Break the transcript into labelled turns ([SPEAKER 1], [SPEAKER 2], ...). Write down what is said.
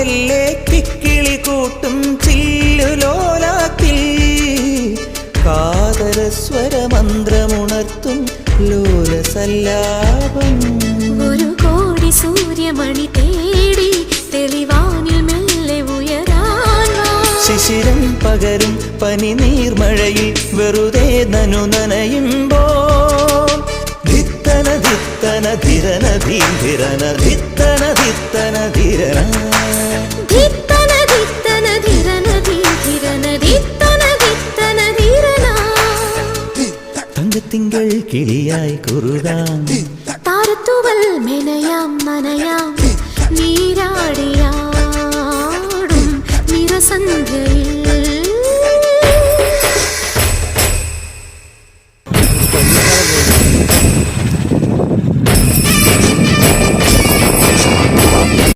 [SPEAKER 1] മെല്ലെ കിക്കിളി കൂട്ടും ചില്ലുലോലാത്തിൽ കാതരസ്വരമന്ത്രമുണർത്തും ലോലസല്ലാപം.
[SPEAKER 2] ഒരു കോടി സൂര്യമണി തേടി തെളിവാനിൽ മെല്ലെ ഉയരാൻ
[SPEAKER 1] ശിശിരം പകരും പനി നീർമഴയിൽ വെറുതെ നനു നനയുമ്പോൾ ധിത്തന ധിത്തന ധിരന ധീരന ധിത്തന ധിത്തന ധിരന
[SPEAKER 2] ധിത്തന ധിത്തന ധിരന ധീരന ധിത്തന ധിത്തന ധിരന.
[SPEAKER 1] തങ്കത്തിങ്കൾ കിളിയായി കുറുകാം
[SPEAKER 2] താരത്തുവൽ മെനയാം നനയാം നീ